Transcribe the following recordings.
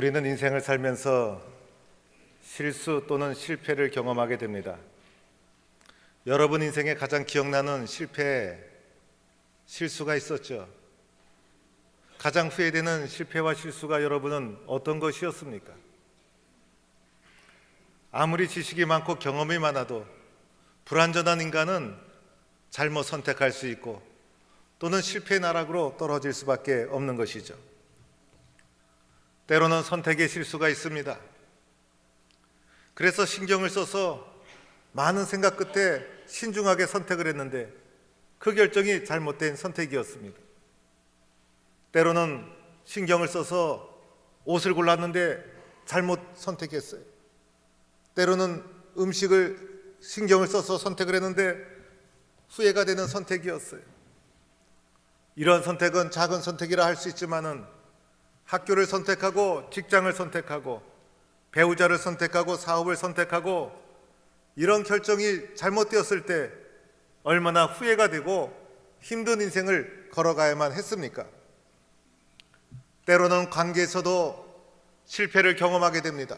우리는 인생을 살면서 실수 또는 실패를 경험하게 됩니다. 여러분 인생에 가장 기억나는 실수가 있었죠? 가장 후회되는 실패와 실수가 여러분은 어떤 것이었습니까? 아무리 지식이 많고 경험이 많아도 불완전한 인간은 잘못 선택할 수 있고 또는 실패의 나락으로 떨어질 수밖에 없는 것이죠. 때로는 선택의 실수가 있습니다. 그래서 신경을 써서 많은 생각 끝에 신중하게 선택을 했는데 그 결정이 잘못된 선택이었습니다. 때로는 신경을 써서 옷을 골랐는데 잘못 선택했어요. 때로는 음식을 신경을 써서 선택을 했는데 후회가 되는 선택이었어요. 이런 선택은 작은 선택이라 할 수 있지만은 학교를 선택하고 직장을 선택하고 배우자를 선택하고 사업을 선택하고 이런 결정이 잘못되었을 때 얼마나 후회가 되고 힘든 인생을 걸어가야만 했습니까? 때로는 관계에서도 실패를 경험하게 됩니다.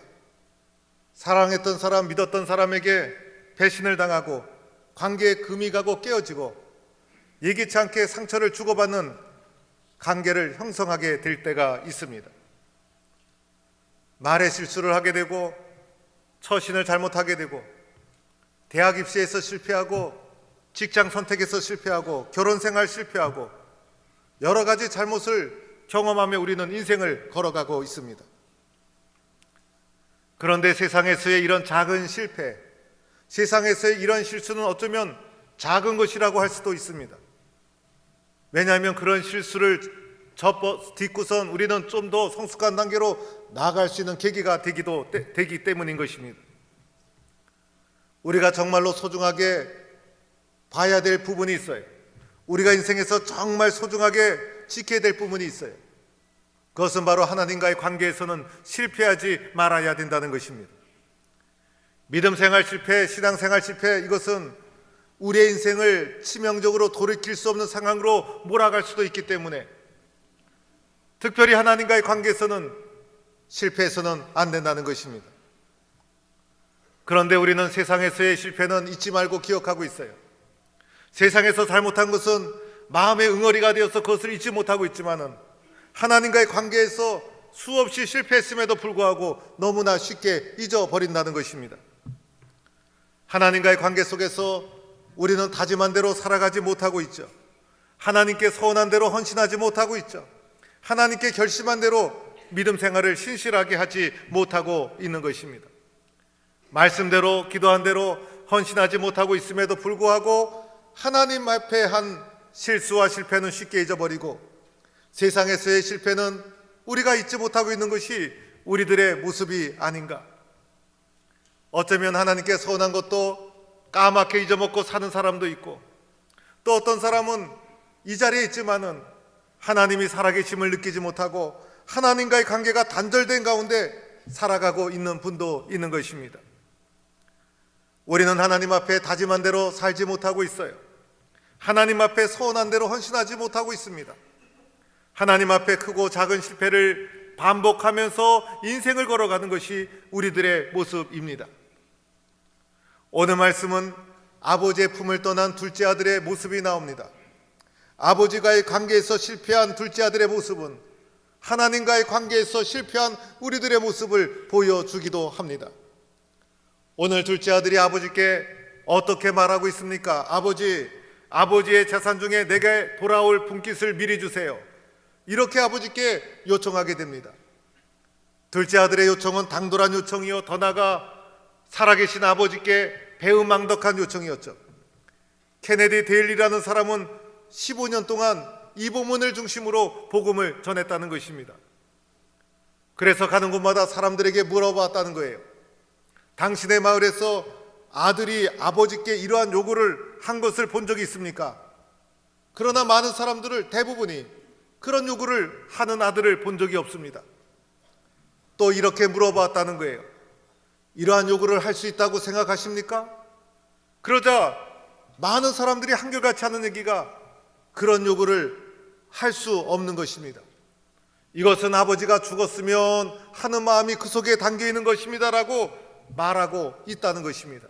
사랑했던 사람, 믿었던 사람에게 배신을 당하고 관계에 금이 가고 깨어지고 예기치 않게 상처를 주고받는 관계를 형성하게 될 때가 있습니다. 말에 실수를 하게 되고 처신을 잘못하게 되고 대학 입시에서 실패하고 직장 선택에서 실패하고 결혼 생활 실패하고 여러 가지 잘못을 경험하며 우리는 인생을 걸어가고 있습니다. 그런데 세상에서의 이런 작은 실패, 세상에서의 이런 실수는 어쩌면 작은 것이라고 할 수도 있습니다. 왜냐하면 그런 실수를 딛고선 우리는 좀 더 성숙한 단계로 나아갈 수 있는 계기가 되기 때문인 것입니다. 우리가 정말로 소중하게 봐야 될 부분이 있어요. 우리가 인생에서 정말 소중하게 지켜야 될 부분이 있어요. 그것은 바로 하나님과의 관계에서는 실패하지 말아야 된다는 것입니다. 믿음 생활 실패, 신앙 생활 실패, 이것은 우리의 인생을 치명적으로 돌이킬 수 없는 상황으로 몰아갈 수도 있기 때문에 특별히 하나님과의 관계에서는 실패해서는 안 된다는 것입니다. 그런데 우리는 세상에서의 실패는 잊지 말고 기억하고 있어요. 세상에서 잘못한 것은 마음의 응어리가 되어서 그것을 잊지 못하고 있지만은 하나님과의 관계에서 수없이 실패했음에도 불구하고 너무나 쉽게 잊어버린다는 것입니다. 하나님과의 관계 속에서 우리는 다짐한 대로 살아가지 못하고 있죠. 하나님께 서운한 대로 헌신하지 못하고 있죠. 하나님께 결심한 대로 믿음 생활을 신실하게 하지 못하고 있는 것입니다. 말씀대로 기도한 대로 헌신하지 못하고 있음에도 불구하고 하나님 앞에 한 실수와 실패는 쉽게 잊어버리고 세상에서의 실패는 우리가 잊지 못하고 있는 것이 우리들의 모습이 아닌가. 어쩌면 하나님께 서운한 것도 까맣게 잊어먹고 사는 사람도 있고 또 어떤 사람은 이 자리에 있지만은 하나님이 살아계심을 느끼지 못하고 하나님과의 관계가 단절된 가운데 살아가고 있는 분도 있는 것입니다. 우리는 하나님 앞에 다짐한 대로 살지 못하고 있어요. 하나님 앞에 서운한 대로 헌신하지 못하고 있습니다. 하나님 앞에 크고 작은 실패를 반복하면서 인생을 걸어가는 것이 우리들의 모습입니다. 오늘 말씀은 아버지의 품을 떠난 둘째 아들의 모습이 나옵니다. 아버지와의 관계에서 실패한 둘째 아들의 모습은 하나님과의 관계에서 실패한 우리들의 모습을 보여주기도 합니다. 오늘 둘째 아들이 아버지께 어떻게 말하고 있습니까? 아버지의 재산 중에 내게 돌아올 분깃을 미리 주세요. 이렇게 아버지께 요청하게 됩니다. 둘째 아들의 요청은 당돌한 요청이요, 더 나아가 살아계신 아버지께 배은망덕한 요청이었죠. 케네디 데일리라는 사람은 15년 동안 이 본문을 중심으로 복음을 전했다는 것입니다. 그래서 가는 곳마다 사람들에게 물어봤다는 거예요. 당신의 마을에서 아들이 아버지께 이러한 요구를 한 것을 본 적이 있습니까? 그러나 많은 사람들을 대부분이 그런 요구를 하는 아들을 본 적이 없습니다. 또 이렇게 물어봤다는 거예요. 이러한 요구를 할 수 있다고 생각하십니까? 그러자 많은 사람들이 한결같이 하는 얘기가 그런 요구를 할 수 없는 것입니다. 이것은 아버지가 죽었으면 하는 마음이 그 속에 담겨 있는 것입니다라고 말하고 있다는 것입니다.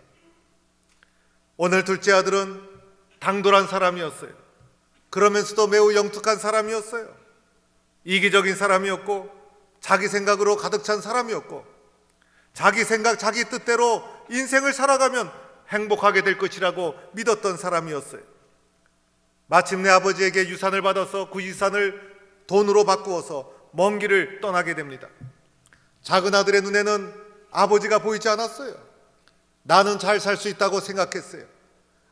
오늘 둘째 아들은 당돌한 사람이었어요. 그러면서도 매우 영특한 사람이었어요. 이기적인 사람이었고 자기 생각으로 가득 찬 사람이었고 자기 생각, 자기 뜻대로 인생을 살아가면 행복하게 될 것이라고 믿었던 사람이었어요. 마침내 아버지에게 유산을 받아서 그 유산을 돈으로 바꾸어서 먼 길을 떠나게 됩니다. 작은 아들의 눈에는 아버지가 보이지 않았어요. 나는 잘 살 수 있다고 생각했어요.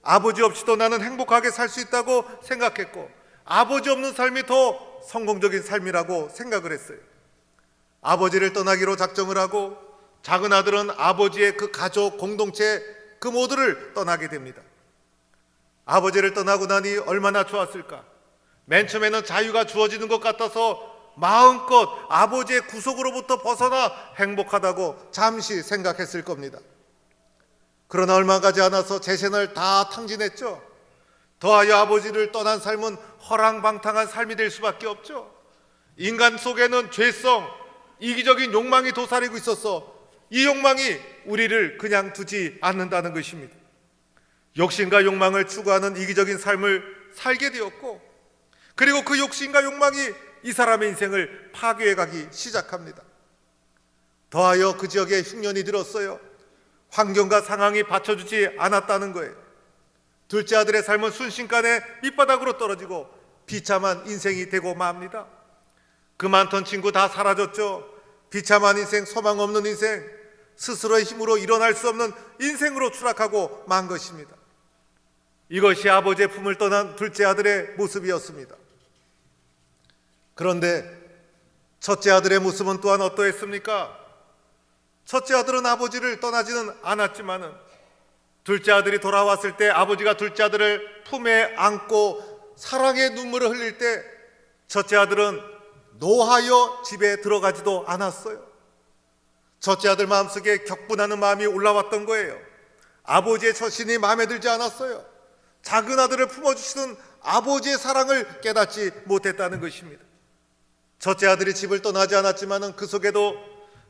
아버지 없이도 나는 행복하게 살 수 있다고 생각했고 아버지 없는 삶이 더 성공적인 삶이라고 생각을 했어요. 아버지를 떠나기로 작정을 하고 작은 아들은 아버지의 그 가족, 공동체 그 모두를 떠나게 됩니다. 아버지를 떠나고 나니 얼마나 좋았을까. 맨 처음에는 자유가 주어지는 것 같아서 마음껏 아버지의 구속으로부터 벗어나 행복하다고 잠시 생각했을 겁니다. 그러나 얼마 가지 않아서 재산을 다 탕진했죠. 더하여 아버지를 떠난 삶은 허랑방탕한 삶이 될 수밖에 없죠. 인간 속에는 죄성, 이기적인 욕망이 도사리고 있어서 이 욕망이 우리를 그냥 두지 않는다는 것입니다. 욕심과 욕망을 추구하는 이기적인 삶을 살게 되었고 그리고 그 욕심과 욕망이 이 사람의 인생을 파괴해가기 시작합니다. 더하여 그 지역에 흉년이 들었어요. 환경과 상황이 받쳐주지 않았다는 거예요. 둘째 아들의 삶은 순식간에 밑바닥으로 떨어지고 비참한 인생이 되고 맙니다. 그 많던 친구 다 사라졌죠. 비참한 인생, 소망 없는 인생, 스스로의 힘으로 일어날 수 없는 인생으로 추락하고 만 것입니다. 이것이 아버지의 품을 떠난 둘째 아들의 모습이었습니다. 그런데 첫째 아들의 모습은 또한 어떠했습니까? 첫째 아들은 아버지를 떠나지는 않았지만은 둘째 아들이 돌아왔을 때 아버지가 둘째 아들을 품에 안고 사랑의 눈물을 흘릴 때 첫째 아들은 노하여 집에 들어가지도 않았어요. 첫째 아들 마음속에 격분하는 마음이 올라왔던 거예요. 아버지의 처신이 마음에 들지 않았어요. 작은 아들을 품어주시는 아버지의 사랑을 깨닫지 못했다는 것입니다. 첫째 아들이 집을 떠나지 않았지만 그 속에도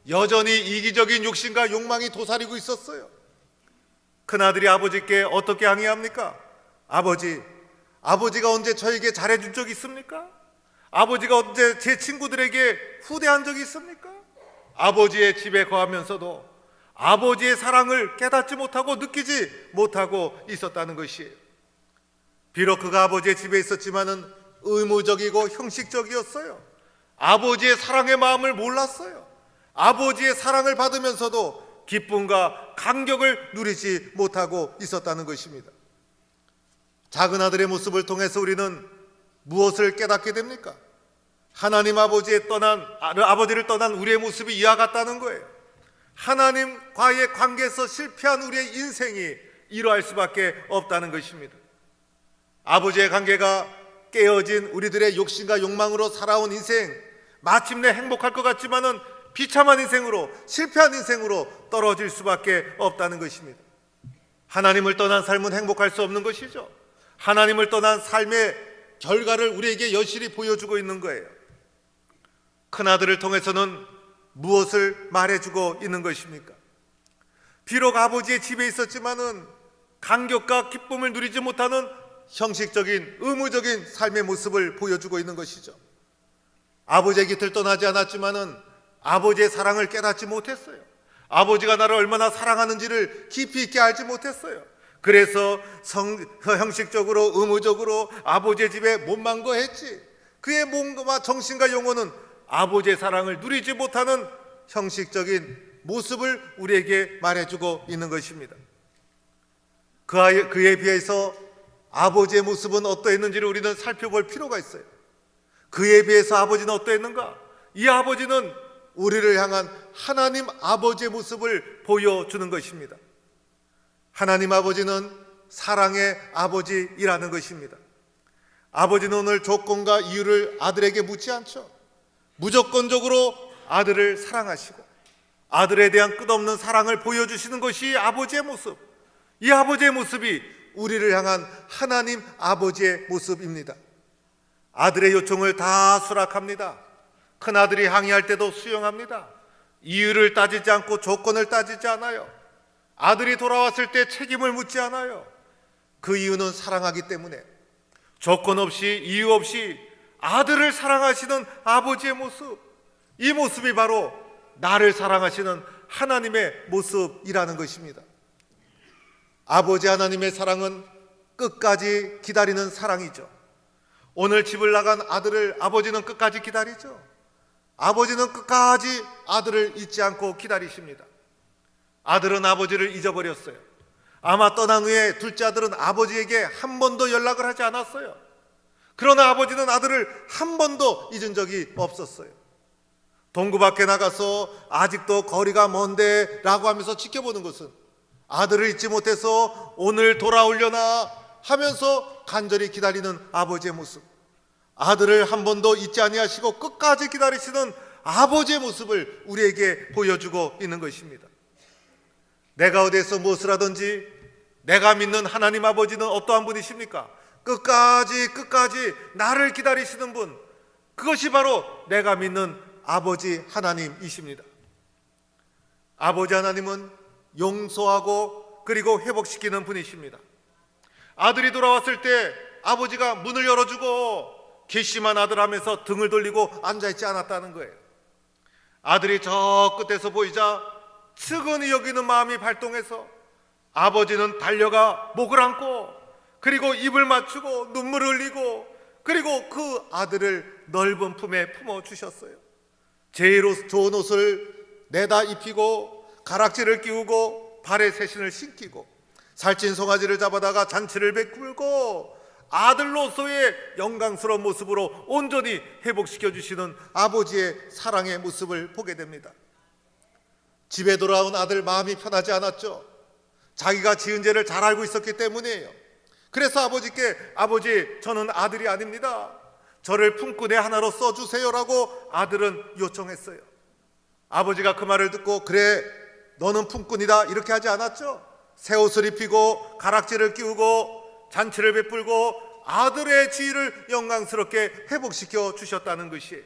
여전히 이기적인 욕심과 욕망이 도사리고 있었어요. 큰아들이 아버지께 어떻게 항의합니까? 아버지가 언제 저에게 잘해준 적이 있습니까? 아버지가 언제 제 친구들에게 후대한 적이 있습니까? 아버지의 집에 거하면서도 아버지의 사랑을 깨닫지 못하고 느끼지 못하고 있었다는 것이에요. 비록 그가 아버지의 집에 있었지만은 의무적이고 형식적이었어요. 아버지의 사랑의 마음을 몰랐어요. 아버지의 사랑을 받으면서도 기쁨과 감격을 누리지 못하고 있었다는 것입니다. 작은 아들의 모습을 통해서 우리는 무엇을 깨닫게 됩니까? 하나님 아버지를 떠난 우리의 모습이 이와 같다는 거예요. 하나님과의 관계에서 실패한 우리의 인생이 이러할 수밖에 없다는 것입니다. 아버지의 관계가 깨어진 우리들의 욕심과 욕망으로 살아온 인생, 마침내 행복할 것 같지만은 비참한 인생으로, 실패한 인생으로 떨어질 수밖에 없다는 것입니다. 하나님을 떠난 삶은 행복할 수 없는 것이죠. 하나님을 떠난 삶의 결과를 우리에게 여실히 보여주고 있는 거예요. 큰아들을 통해서는 무엇을 말해주고 있는 것입니까? 비록 아버지의 집에 있었지만은 감격과 기쁨을 누리지 못하는 형식적인 의무적인 삶의 모습을 보여주고 있는 것이죠. 아버지의 곁을 떠나지 않았지만은 아버지의 사랑을 깨닫지 못했어요. 아버지가 나를 얼마나 사랑하는지를 깊이 있게 알지 못했어요. 그래서 형식적으로 의무적으로 아버지의 집에 몸만 거했지. 그의 몸과 정신과 영혼은 아버지의 사랑을 누리지 못하는 형식적인 모습을 우리에게 말해주고 있는 것입니다. 그에 비해서 아버지의 모습은 어떠했는지를 우리는 살펴볼 필요가 있어요. 그에 비해서 아버지는 어떠했는가? 이 아버지는 우리를 향한 하나님 아버지의 모습을 보여주는 것입니다. 하나님 아버지는 사랑의 아버지이라는 것입니다. 아버지는 오늘 조건과 이유를 아들에게 묻지 않죠. 무조건적으로 아들을 사랑하시고 아들에 대한 끝없는 사랑을 보여주시는 것이 아버지의 모습. 이 아버지의 모습이 우리를 향한 하나님 아버지의 모습입니다. 아들의 요청을 다 수락합니다. 큰아들이 항의할 때도 수용합니다. 이유를 따지지 않고 조건을 따지지 않아요. 아들이 돌아왔을 때 책임을 묻지 않아요. 그 이유는 사랑하기 때문에 조건 없이 이유 없이 아들을 사랑하시는 아버지의 모습, 이 모습이 바로 나를 사랑하시는 하나님의 모습이라는 것입니다. 아버지 하나님의 사랑은 끝까지 기다리는 사랑이죠. 오늘 집을 나간 아들을 아버지는 끝까지 기다리죠. 아버지는 끝까지 아들을 잊지 않고 기다리십니다. 아들은 아버지를 잊어버렸어요. 아마 떠난 후에 둘째 아들은 아버지에게 한 번도 연락을 하지 않았어요. 그러나 아버지는 아들을 한 번도 잊은 적이 없었어요. 동구 밖에 나가서 아직도 거리가 먼데 라고 하면서 지켜보는 것은 아들을 잊지 못해서 오늘 돌아오려나 하면서 간절히 기다리는 아버지의 모습, 아들을 한 번도 잊지 아니하시고 끝까지 기다리시는 아버지의 모습을 우리에게 보여주고 있는 것입니다. 내가 어디에서 무엇을 하든지 내가 믿는 하나님 아버지는 어떠한 분이십니까? 끝까지 나를 기다리시는 분, 그것이 바로 내가 믿는 아버지 하나님이십니다. 아버지 하나님은 용서하고 그리고 회복시키는 분이십니다. 아들이 돌아왔을 때 아버지가 문을 열어주고 괘씸한 아들 하면서 등을 돌리고 앉아있지 않았다는 거예요. 아들이 저 끝에서 보이자 측은히 여기는 마음이 발동해서 아버지는 달려가 목을 안고 그리고 입을 맞추고 눈물을 흘리고 그리고 그 아들을 넓은 품에 품어주셨어요. 제일 좋은 옷을 내다 입히고 가락지를 끼우고 발에 새신을 신기고 살찐 송아지를 잡아다가 잔치를 베풀고 아들로서의 영광스러운 모습으로 온전히 회복시켜 주시는 아버지의 사랑의 모습을 보게 됩니다. 집에 돌아온 아들 마음이 편하지 않았죠. 자기가 지은 죄를 잘 알고 있었기 때문이에요. 그래서 아버지께 아버지 저는 아들이 아닙니다. 저를 품꾼의 하나로 써주세요라고 아들은 요청했어요. 아버지가 그 말을 듣고 그래 너는 품꾼이다 이렇게 하지 않았죠. 새 옷을 입히고 가락지를 끼우고 잔치를 베풀고 아들의 지위를 영광스럽게 회복시켜 주셨다는 것이에요.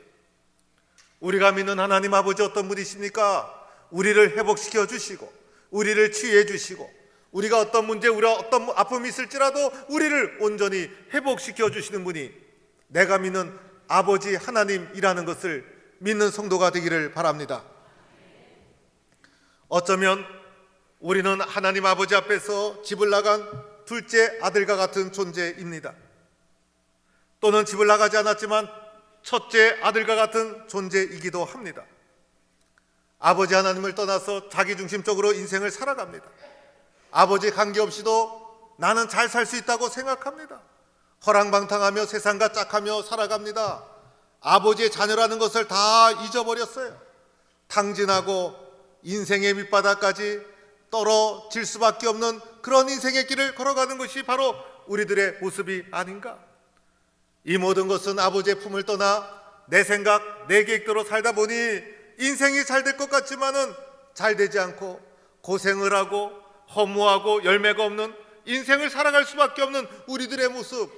우리가 믿는 하나님 아버지 어떤 분이십니까? 우리를 회복시켜 주시고 우리를 치유해 주시고 우리가 어떤 문제, 우리가 어떤 아픔이 있을지라도 우리를 온전히 회복시켜 주시는 분이 내가 믿는 아버지 하나님이라는 것을 믿는 성도가 되기를 바랍니다. 어쩌면 우리는 하나님 아버지 앞에서 집을 나간 둘째 아들과 같은 존재입니다. 또는 집을 나가지 않았지만 첫째 아들과 같은 존재이기도 합니다. 아버지 하나님을 떠나서 자기중심적으로 인생을 살아갑니다. 아버지 관계없이도 나는 잘 살 수 있다고 생각합니다. 허랑방탕하며 세상과 짝하며 살아갑니다. 아버지의 자녀라는 것을 다 잊어버렸어요. 탕진하고 인생의 밑바닥까지 떨어질 수밖에 없는 그런 인생의 길을 걸어가는 것이 바로 우리들의 모습이 아닌가. 이 모든 것은 아버지의 품을 떠나 내 생각, 내 계획대로 살다 보니 인생이 잘 될 것 같지만은 잘 되지 않고 고생을 하고 허무하고 열매가 없는 인생을 살아갈 수밖에 없는 우리들의 모습,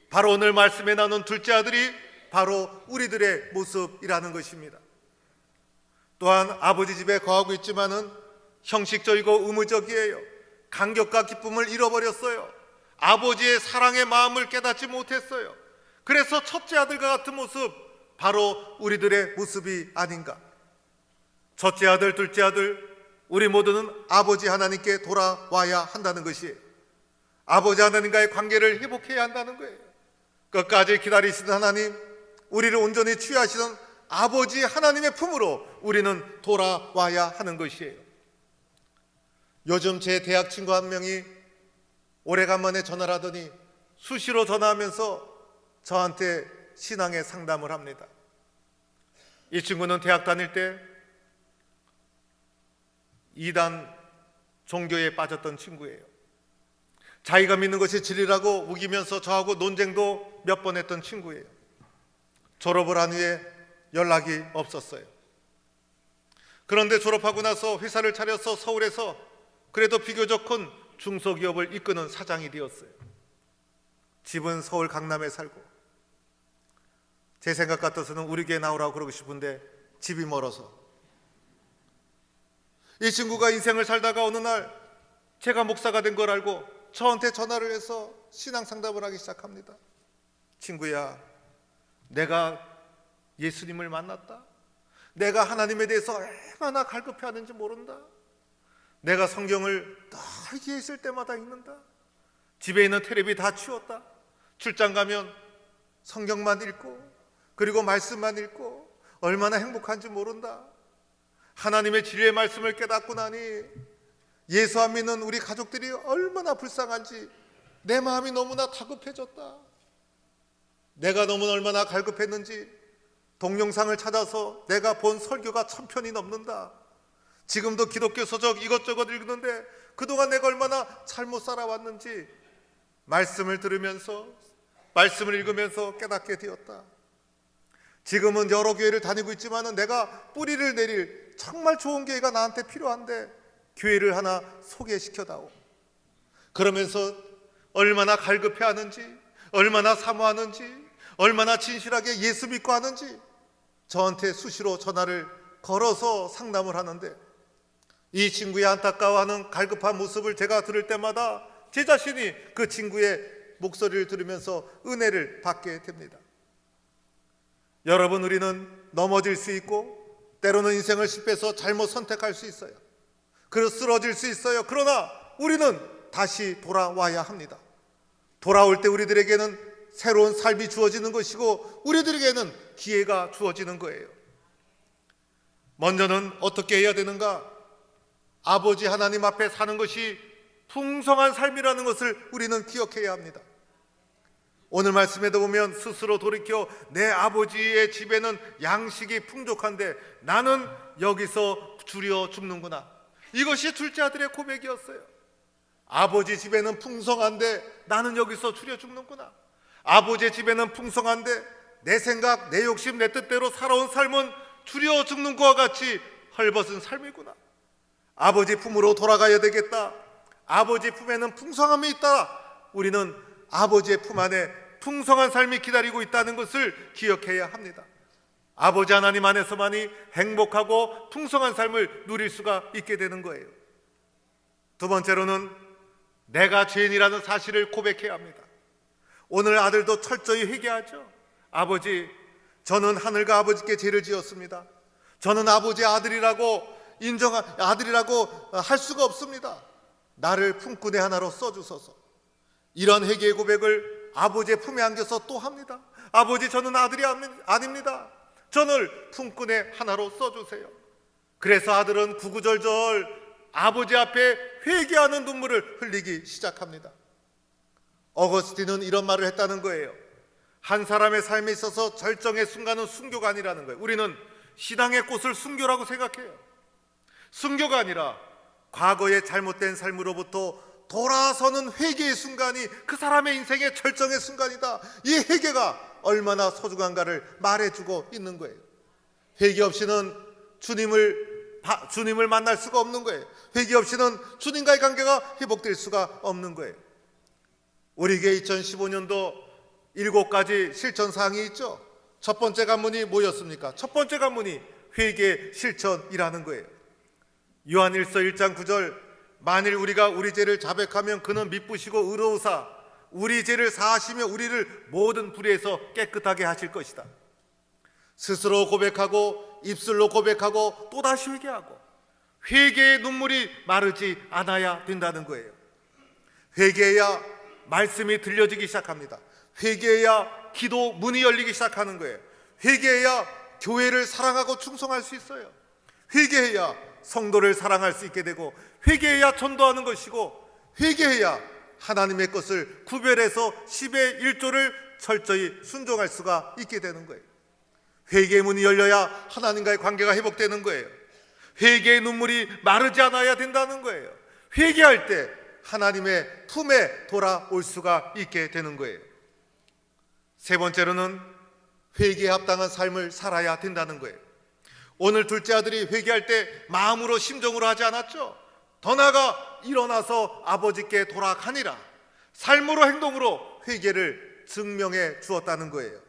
바로 오늘 말씀에 나눈 둘째 아들이 바로 우리들의 모습이라는 것입니다. 또한 아버지 집에 거하고 있지만은 형식적이고 의무적이에요. 감격과 기쁨을 잃어버렸어요. 아버지의 사랑의 마음을 깨닫지 못했어요. 그래서 첫째 아들과 같은 모습, 바로 우리들의 모습이 아닌가. 첫째 아들, 둘째 아들, 우리 모두는 아버지 하나님께 돌아와야 한다는 것이에요. 아버지 하나님과의 관계를 회복해야 한다는 거예요. 끝까지 기다리시는 하나님, 우리를 온전히 취하시는 아버지 하나님의 품으로 우리는 돌아와야 하는 것이에요. 요즘 제 대학 친구 한 명이 오래간만에 전화를 하더니 수시로 전화하면서 저한테 신앙의 상담을 합니다. 이 친구는 대학 다닐 때 이단 종교에 빠졌던 친구예요. 자기가 믿는 것이 진리라고 우기면서 저하고 논쟁도 몇 번 했던 친구예요. 졸업을 한 후에 연락이 없었어요. 그런데 졸업하고 나서 회사를 차려서 서울에서 그래도 비교적 큰 중소기업을 이끄는 사장이 되었어요. 집은 서울 강남에 살고 제 생각 같아서는 우리 교회 나오라고 그러고 싶은데 집이 멀어서. 이 친구가 인생을 살다가 어느 날 제가 목사가 된 걸 알고 저한테 전화를 해서 신앙 상담을 하기 시작합니다. 친구야, 내가 예수님을 만났다. 내가 하나님에 대해서 얼마나 갈급해하는지 모른다. 내가 성경을 늘 기회 있을 때마다 읽는다. 집에 있는 텔레비 다 치웠다. 출장 가면 성경만 읽고 그리고 말씀만 읽고 얼마나 행복한지 모른다. 하나님의 진리의 말씀을 깨닫고 나니 예수 안 믿는 우리 가족들이 얼마나 불쌍한지 내 마음이 너무나 다급해졌다. 내가 너무나 얼마나 갈급했는지 동영상을 찾아서 내가 본 설교가 1000편이 넘는다. 지금도 기독교 서적 이것저것 읽는데 그동안 내가 얼마나 잘못 살아왔는지 말씀을 들으면서 말씀을 읽으면서 깨닫게 되었다. 지금은 여러 교회를 다니고 있지만 내가 뿌리를 내릴 정말 좋은 교회가 나한테 필요한데 교회를 하나 소개시켜다오. 그러면서 얼마나 갈급해하는지, 얼마나 사모하는지, 얼마나 진실하게 예수 믿고 하는지 저한테 수시로 전화를 걸어서 상담을 하는데, 이 친구의 안타까워하는 갈급한 모습을 제가 들을 때마다 제 자신이 그 친구의 목소리를 들으면서 은혜를 받게 됩니다. 여러분, 우리는 넘어질 수 있고 때로는 인생을 실패해서 잘못 선택할 수 있어요. 그리고 쓰러질 수 있어요. 그러나 우리는 다시 돌아와야 합니다. 돌아올 때 우리들에게는 새로운 삶이 주어지는 것이고 우리들에게는 기회가 주어지는 거예요. 먼저는 어떻게 해야 되는가? 아버지 하나님 앞에 사는 것이 풍성한 삶이라는 것을 우리는 기억해야 합니다. 오늘 말씀에도 보면 스스로 돌이켜 내 아버지의 집에는 양식이 풍족한데 나는 여기서 줄여 죽는구나. 이것이 둘째 아들의 고백이었어요. 아버지 집에는 풍성한데 나는 여기서 줄여 죽는구나. 아버지의 집에는 풍성한데 내 생각, 내 욕심, 내 뜻대로 살아온 삶은 줄여 죽는 것과 같이 헐벗은 삶이구나. 아버지 품으로 돌아가야 되겠다. 아버지 품에는 풍성함이 있다. 우리는 아버지의 품 안에 풍성한 삶이 기다리고 있다는 것을 기억해야 합니다. 아버지 하나님 안에서만이 행복하고 풍성한 삶을 누릴 수가 있게 되는 거예요. 두 번째로는 내가 죄인이라는 사실을 고백해야 합니다. 오늘 아들도 철저히 회개하죠. 아버지, 저는 하늘과 아버지께 죄를 지었습니다. 저는 아버지의 아들이라고 할 수가 없습니다. 나를 품꾼의 하나로 써주소서. 이런 회개의 고백을 아버지의 품에 안겨서 또 합니다. 아버지, 저는 아들이 아닙니다. 저를 품꾼의 하나로 써주세요. 그래서 아들은 구구절절 아버지 앞에 회개하는 눈물을 흘리기 시작합니다. 어거스틴은 이런 말을 했다는 거예요. 한 사람의 삶에 있어서 절정의 순간은 순교가 아니라는 거예요. 우리는 신앙의 꽃을 순교라고 생각해요. 순교가 아니라 과거의 잘못된 삶으로부터 돌아서는 회개의 순간이 그 사람의 인생의 절정의 순간이다. 이 회개가 얼마나 소중한가를 말해주고 있는 거예요. 회개 없이는 주님을 만날 수가 없는 거예요. 회개 없이는 주님과의 관계가 회복될 수가 없는 거예요. 우리 교회 2015년도 7가지 실천 사항이 있죠. 첫 번째 관문이 뭐였습니까? 첫 번째 관문이 회개 실천이라는 거예요. 요한일서 1장 9절, 만일 우리가 우리 죄를 자백하면 그는 미쁘시고 의로우사 우리 죄를 사하시며 우리를 모든 불의에서 깨끗하게 하실 것이다. 스스로 고백하고 입술로 고백하고 또다시 회개하고 회개의 눈물이 마르지 않아야 된다는 거예요. 회개해야 말씀이 들려지기 시작합니다. 회개해야 기도 문이 열리기 시작하는 거예요. 회개해야 교회를 사랑하고 충성할 수 있어요. 회개해야 성도를 사랑할 수 있게 되고 회개해야 전도하는 것이고 회개해야 하나님의 것을 구별해서 10의 1조를 철저히 순종할 수가 있게 되는 거예요. 회개의 문이 열려야 하나님과의 관계가 회복되는 거예요. 회개의 눈물이 마르지 않아야 된다는 거예요. 회개할 때 하나님의 품에 돌아올 수가 있게 되는 거예요. 세 번째로는 회개에 합당한 삶을 살아야 된다는 거예요. 오늘 둘째 아들이 회개할 때 마음으로 심정으로 하지 않았죠. 더 나아가 일어나서 아버지께 돌아가니라. 삶으로 행동으로 회개를 증명해 주었다는 거예요.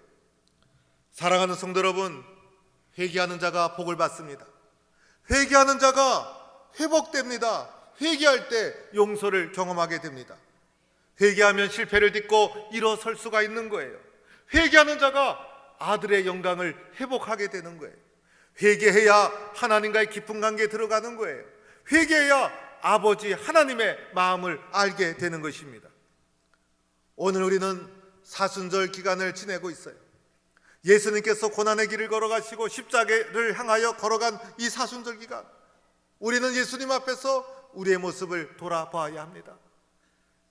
사랑하는 성도 여러분, 회개하는 자가 복을 받습니다. 회개하는 자가 회복됩니다. 회개할 때 용서를 경험하게 됩니다. 회개하면 실패를 딛고 일어설 수가 있는 거예요. 회개하는 자가 아들의 영광을 회복하게 되는 거예요. 회개해야 하나님과의 깊은 관계에 들어가는 거예요. 회개해야 아버지 하나님의 마음을 알게 되는 것입니다. 오늘 우리는 사순절 기간을 지내고 있어요. 예수님께서 고난의 길을 걸어가시고 십자가를 향하여 걸어간 이 사순절 기간, 우리는 예수님 앞에서 우리의 모습을 돌아봐야 합니다.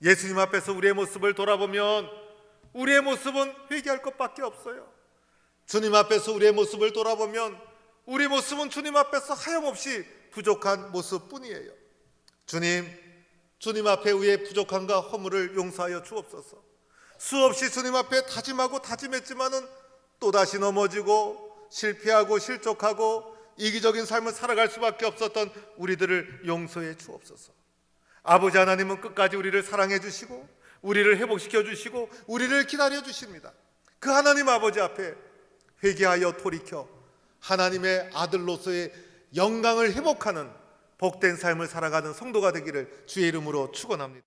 예수님 앞에서 우리의 모습을 돌아보면 우리의 모습은 회개할 것밖에 없어요. 주님 앞에서 우리의 모습을 돌아보면 우리 모습은 주님 앞에서 하염없이 부족한 모습뿐이에요. 주님 앞에 우리의 부족함과 허물을 용서하여 주옵소서. 수없이 주님 앞에 다짐하고 다짐했지만은 또다시 넘어지고 실패하고 실족하고 이기적인 삶을 살아갈 수밖에 없었던 우리들을 용서해 주옵소서. 아버지 하나님은 끝까지 우리를 사랑해 주시고 우리를 회복시켜 주시고 우리를 기다려 주십니다. 그 하나님 아버지 앞에 회개하여 돌이켜 하나님의 아들로서의 영광을 회복하는 복된 삶을 살아가는 성도가 되기를 주의 이름으로 축원합니다.